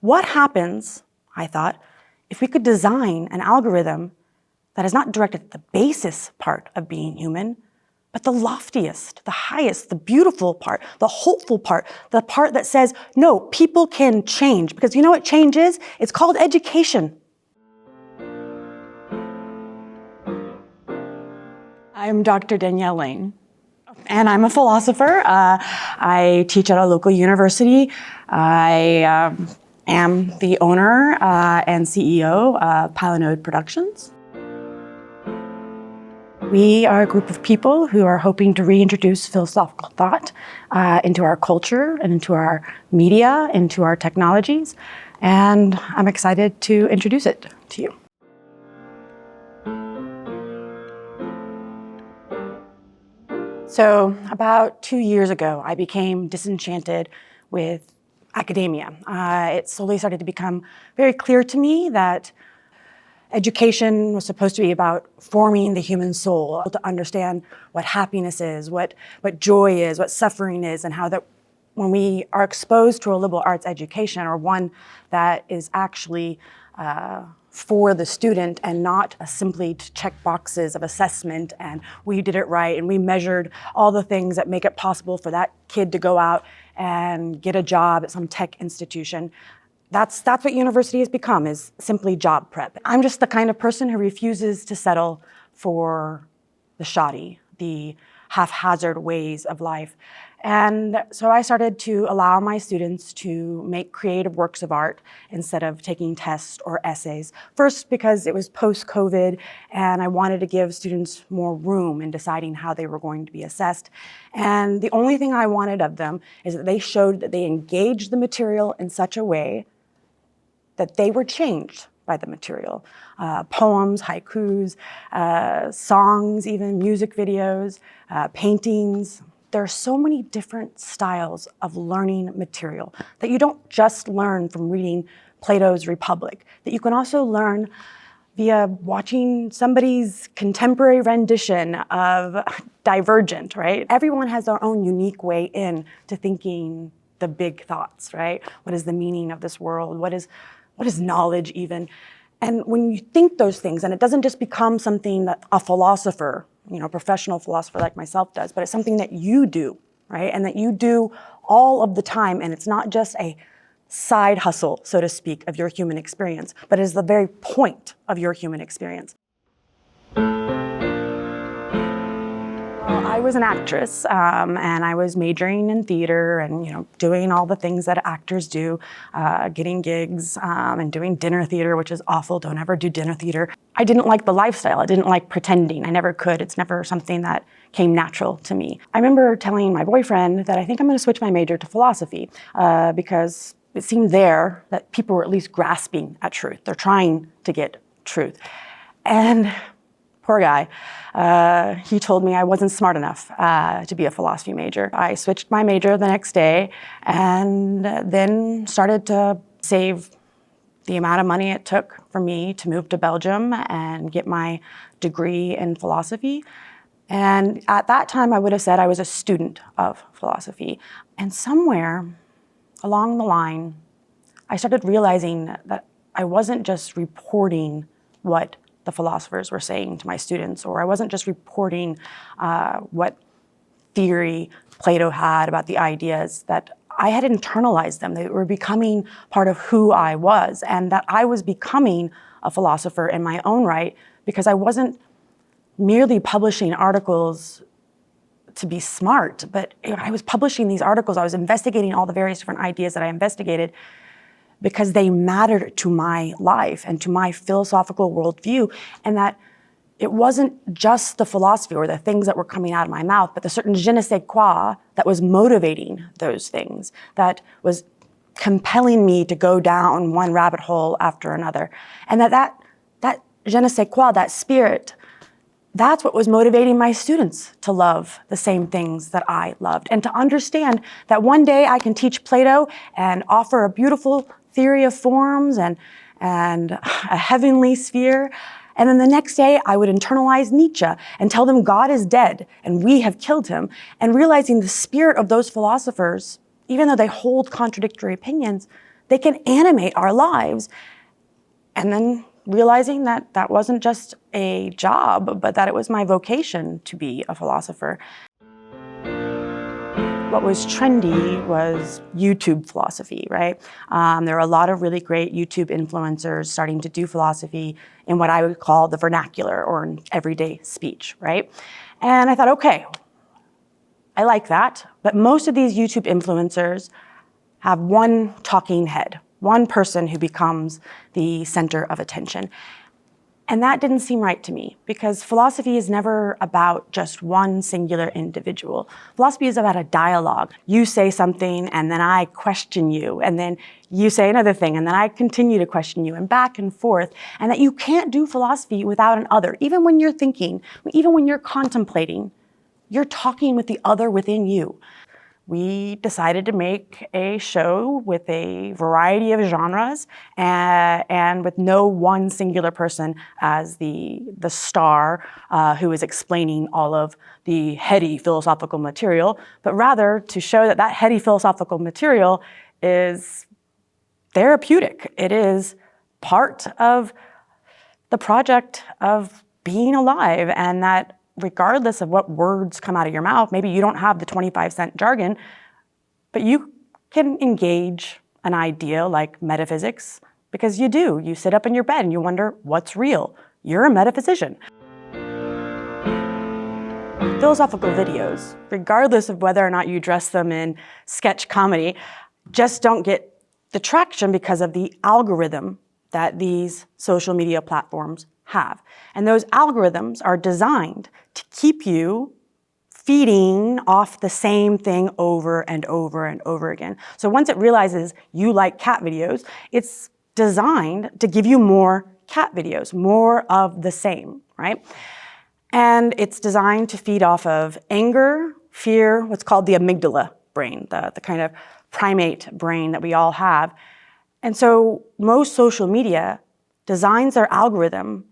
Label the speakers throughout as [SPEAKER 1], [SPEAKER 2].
[SPEAKER 1] What happens, I thought, if we could design an algorithm that is not directed at the basis part of being human, but the loftiest, the highest, the beautiful part, the hopeful part, the part that says, no, people can change. Because you know what change is? It's called education. I'm Dr. Danielle Layne, and I'm a philosopher. I teach at a local university. I am the owner and CEO of Palinode Productions. We are a group of people who are hoping to reintroduce philosophical thought into our culture and into our media, into our technologies, and I'm excited to introduce it to you. So about 2 years ago, I became disenchanted with academia. It slowly started to become very clear to me that education was supposed to be about forming the human soul, to understand what happiness is, what joy is, what suffering is, and how that when we are exposed to a liberal arts education, or one that is actually for the student and not simply to check boxes of assessment and we did it right and we measured all the things that make it possible for that kid to go out and get a job at some tech institution. That's what university has become, is simply job prep. I'm just the kind of person who refuses to settle for the shoddy, the haphazard ways of life. And so I started to allow my students to make creative works of art instead of taking tests or essays. First, because it was post-COVID and I wanted to give students more room in deciding how they were going to be assessed. And the only thing I wanted of them is that they showed that they engaged the material in such a way that they were changed by the material. Poems, haikus, songs, even music videos, paintings. There are so many different styles of learning material that you don't just learn from reading Plato's Republic, that you can also learn via watching somebody's contemporary rendition of Divergent, right? Everyone has their own unique way in to thinking the big thoughts, right? What is the meaning of this world? What is knowledge even? And when you think those things, and it doesn't just become something that a philosopher, a professional philosopher like myself does, but it's something that you do, right? And that you do all of the time, and it's not just a side hustle, so to speak, of your human experience, but is the very point of your human experience. I was an actress, and I was majoring in theater and doing all the things that actors do, getting gigs and doing dinner theater, which is awful. Don't ever do dinner theater. I didn't like the lifestyle. I didn't like pretending. I never could. It's never something that came natural to me. I remember telling my boyfriend that I think I'm going to switch my major to philosophy because it seemed there that people were at least grasping at truth. They're trying to get truth. And poor guy, he told me I wasn't smart enough to be a philosophy major. I switched my major the next day and then started to save the amount of money it took for me to move to Belgium and get my degree in philosophy. And at that time, I would have said I was a student of philosophy. And somewhere along the line, I started realizing that I wasn't just reporting what the philosophers were saying to my students, or I wasn't just reporting what theory Plato had about the ideas, that I had internalized them. They were becoming part of who I was, and that I was becoming a philosopher in my own right because I wasn't merely publishing articles to be smart, but I was publishing these articles. I was investigating all the various different ideas that I investigated because they mattered to my life and to my philosophical worldview, and that it wasn't just the philosophy or the things that were coming out of my mouth, but the certain je ne sais quoi that was motivating those things, that was compelling me to go down one rabbit hole after another. And that je ne sais quoi, that spirit, that's what was motivating my students to love the same things that I loved, and to understand that one day I can teach Plato and offer a beautiful theory of forms and a heavenly sphere. And then the next day I would internalize Nietzsche and tell them God is dead and we have killed him. And realizing the spirit of those philosophers, even though they hold contradictory opinions, They can animate our lives. And then realizing that that wasn't just a job, but that it was my vocation to be a philosopher. What was trendy was YouTube philosophy, right? There are a lot of really great YouTube influencers starting to do philosophy in what I would call the vernacular or in everyday speech, right? And I thought, okay, I like that, but most of these YouTube influencers have one talking head, one person who becomes the center of attention. And that didn't seem right to me because philosophy is never about just one singular individual. Philosophy is about a dialogue. You say something and then I question you, and then you say another thing and then I continue to question you, and back and forth. And that you can't do philosophy without an other. Even when you're thinking, even when you're contemplating, you're talking with the other within you. We decided to make a show with a variety of genres and with no one singular person as the star who is explaining all of the heady philosophical material, but rather to show that that heady philosophical material is therapeutic. It is part of the project of being alive, and that regardless of what words come out of your mouth, maybe you don't have the 25-cent jargon, but you can engage an idea like metaphysics because you do. You sit up in your bed and you wonder, what's real? You're a metaphysician. Philosophical videos, regardless of whether or not you dress them in sketch comedy, just don't get the traction because of the algorithm that these social media platforms have. And those algorithms are designed to keep you feeding off the same thing over and over and over again. So once it realizes you like cat videos, it's designed to give you more cat videos, more of the same, right? And it's designed to feed off of anger, fear, what's called the amygdala brain, the kind of primate brain that we all have. And so most social media designs their algorithm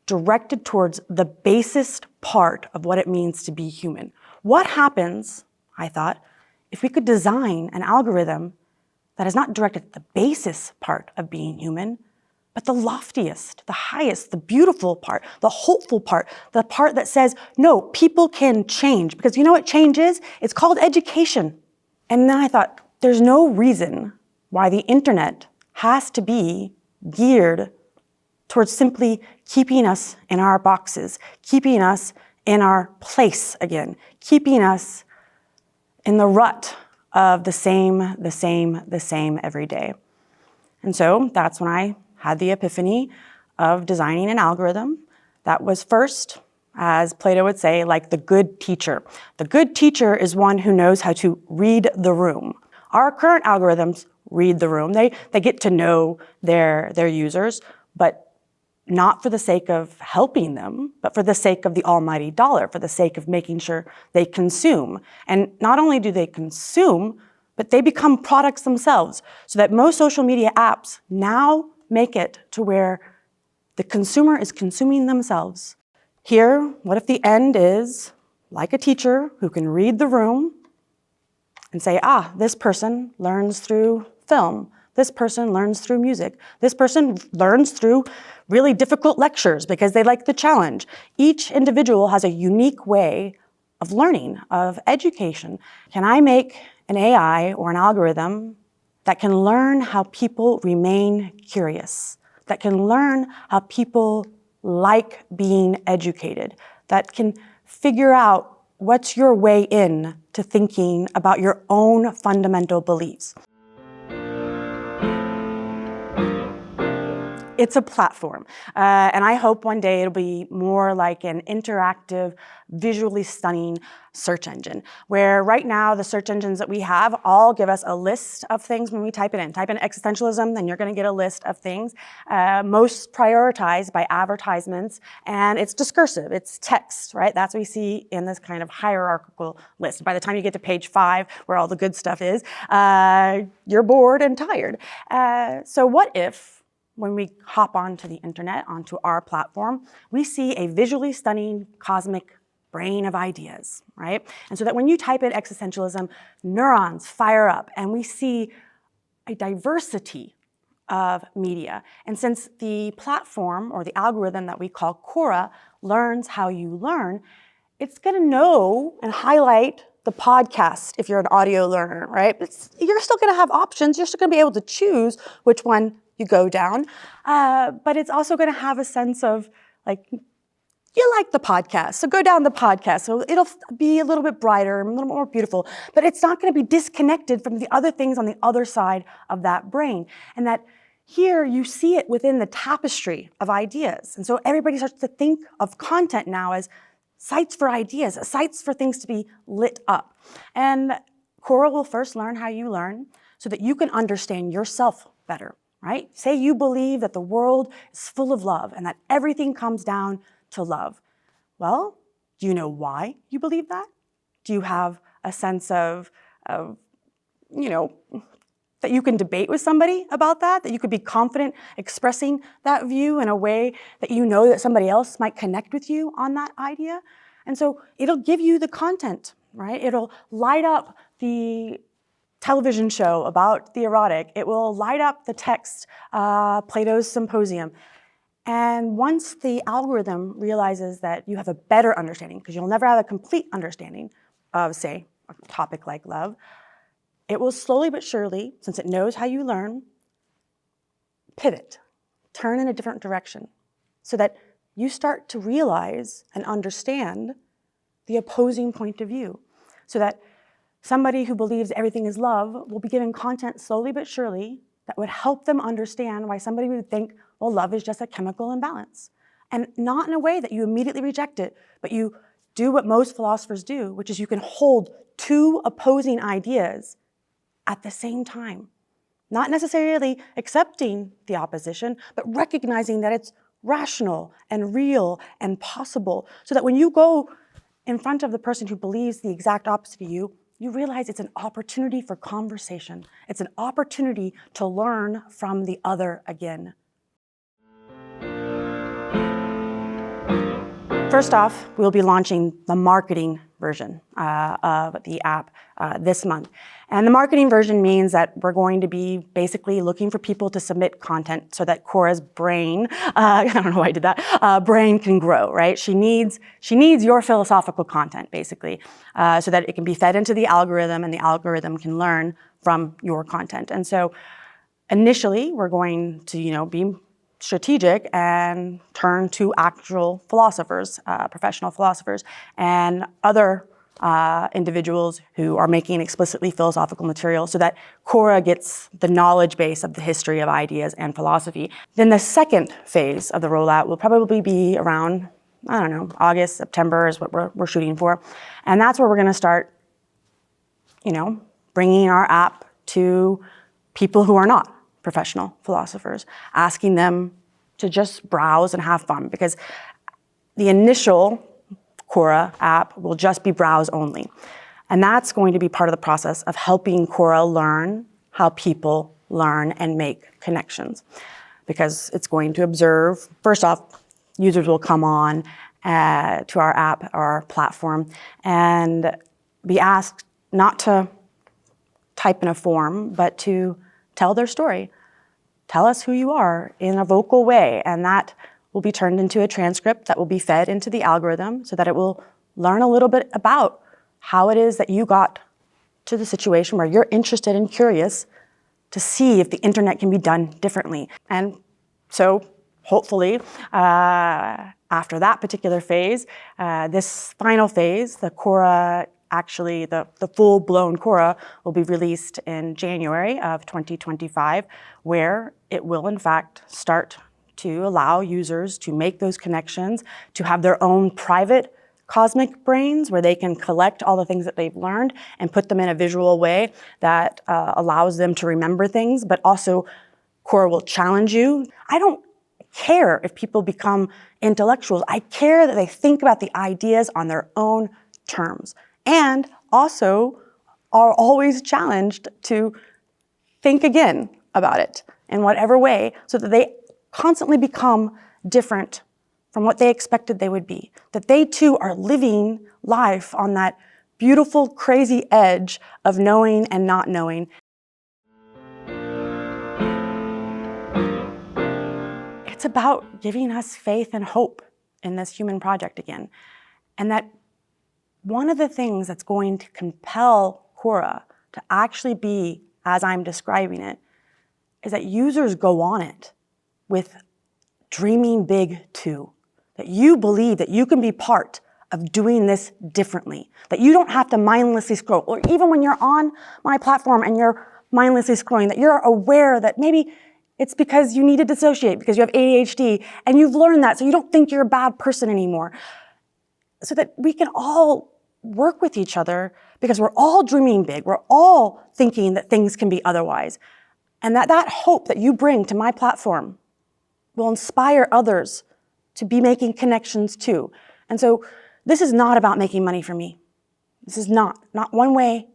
[SPEAKER 1] directed towards the basest part of what it means to be human. What happens, I thought, if we could design an algorithm that is not directed at the basest part of being human, but the loftiest, the highest, the beautiful part, the hopeful part, the part that says, no, people can change. Because you know what change is? It's called education. And then I thought, there's no reason why the internet has to be geared towards simply keeping us in our boxes, keeping us in our place again, keeping us in the rut of the same every day. And so that's when I had the epiphany of designing an algorithm that was first, as Plato would say, like the good teacher. The good teacher is one who knows how to read the room. Our current algorithms read the room. They get to know their users, but not for the sake of helping them, but for the sake of the almighty dollar, for the sake of making sure they consume. And not only do they consume, but they become products themselves, so that most social media apps now make it to where the consumer is consuming themselves. Here, what if the end is like a teacher who can read the room and say, this person learns through film. This person learns through music. This person learns through really difficult lectures because they like the challenge. Each individual has a unique way of learning, of education. Can I make an AI or an algorithm that can learn how people remain curious, that can learn how people like being educated, that can figure out what's your way in to thinking about your own fundamental beliefs? It's a platform, and I hope one day it'll be more like an interactive, visually stunning search engine, where right now the search engines that we have all give us a list of things when we type it in. Type in existentialism, then you're going to get a list of things, most prioritized by advertisements, and it's discursive, it's text, right? That's what we see in this kind of hierarchical list. By the time you get to page 5, where all the good stuff is, you're bored and tired. So what if, when we hop onto the internet, onto our platform, we see a visually stunning cosmic brain of ideas, right? And so that when you type in existentialism, neurons fire up and we see a diversity of media. And since the platform or the algorithm that we call Khora learns how you learn, it's going to know and highlight the podcast if you're an audio learner, right? You're still going to have options. You're still going to be able to choose which one you go down. But it's also going to have a sense of like, you like the podcast, so go down the podcast. So it'll be a little bit brighter, a little more beautiful, but it's not going to be disconnected from the other things on the other side of that brain. And that here you see it within the tapestry of ideas. And so everybody starts to think of content now as sites for ideas, sites for things to be lit up. And Khora will first learn how you learn so that you can understand yourself better, right? Say you believe that the world is full of love and that everything comes down to love. Well, do you know why you believe that? Do you have a sense of that you can debate with somebody about that you could be confident expressing that view in a way that you know that somebody else might connect with you on that idea? And so it'll give you the content, right? It'll light up the television show about the erotic. It will light up the text, Plato's Symposium. And once the algorithm realizes that you have a better understanding, because you'll never have a complete understanding of, say, a topic like love, it will slowly but surely, since it knows how you learn, pivot, turn in a different direction, so that you start to realize and understand the opposing point of view, so that somebody who believes everything is love will be given content slowly but surely that would help them understand why somebody would think, well, love is just a chemical imbalance. And not in a way that you immediately reject it, but you do what most philosophers do, which is you can hold two opposing ideas at the same time. Not necessarily accepting the opposition, but recognizing that it's rational and real and possible, so that when you go in front of the person who believes the exact opposite of you, you realize it's an opportunity for conversation. It's an opportunity to learn from the other again. First off, we'll be launching the marketing version of the app this month. And the marketing version means that we're going to be basically looking for people to submit content so that Khora's brain, I don't know why I did that, brain can grow, right? She needs your philosophical content, basically, so that it can be fed into the algorithm and the algorithm can learn from your content. And so initially, we're going to, be strategic and turn to actual philosophers, professional philosophers, and other individuals who are making explicitly philosophical material so that Khora gets the knowledge base of the history of ideas and philosophy. Then the second phase of the rollout will probably be around, August, September is what we're shooting for. And that's where we're going to start, bringing our app to people who are not professional philosophers, asking them to just browse and have fun, because the initial Khora app will just be browse only. And that's going to be part of the process of helping Khora learn how people learn and make connections, because it's going to observe, first off, users will come on to our app, our platform, and be asked not to type in a form, but to tell their story. Tell us who you are in a vocal way, and that will be turned into a transcript that will be fed into the algorithm so that it will learn a little bit about how it is that you got to the situation where you're interested and curious to see if the internet can be done differently. And so hopefully, after that particular phase, this final phase, the Khora, actually the full-blown Khora will be released in January of 2025, where it will in fact start to allow users to make those connections, to have their own private cosmic brains where they can collect all the things that they've learned and put them in a visual way that allows them to remember things, but also Khora will challenge you. I don't care if people become intellectuals. I care that they think about the ideas on their own terms, and also are always challenged to think again about it in whatever way, so that they constantly become different from what they expected they would be. That they too are living life on that beautiful, crazy edge of knowing and not knowing. It's about giving us faith and hope in this human project again. And that one of the things that's going to compel Khora to actually be, as I'm describing it, is that users go on it with dreaming big too. That you believe that you can be part of doing this differently. That you don't have to mindlessly scroll. Or even when you're on my platform and you're mindlessly scrolling, that you're aware that maybe it's because you need to dissociate, because you have ADHD, and you've learned that so you don't think you're a bad person anymore. So that we can all work with each other because we're all dreaming big. We're all thinking that things can be otherwise. And that hope that you bring to my platform will inspire others to be making connections too. And so this is not about making money for me. This is not one way,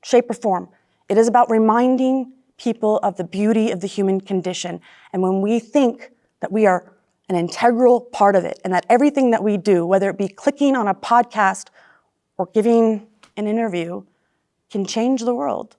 [SPEAKER 1] shape, or form. It is about reminding people of the beauty of the human condition. And when we think that we are an integral part of it and that everything that we do, whether it be clicking on a podcast or giving an interview, can change the world,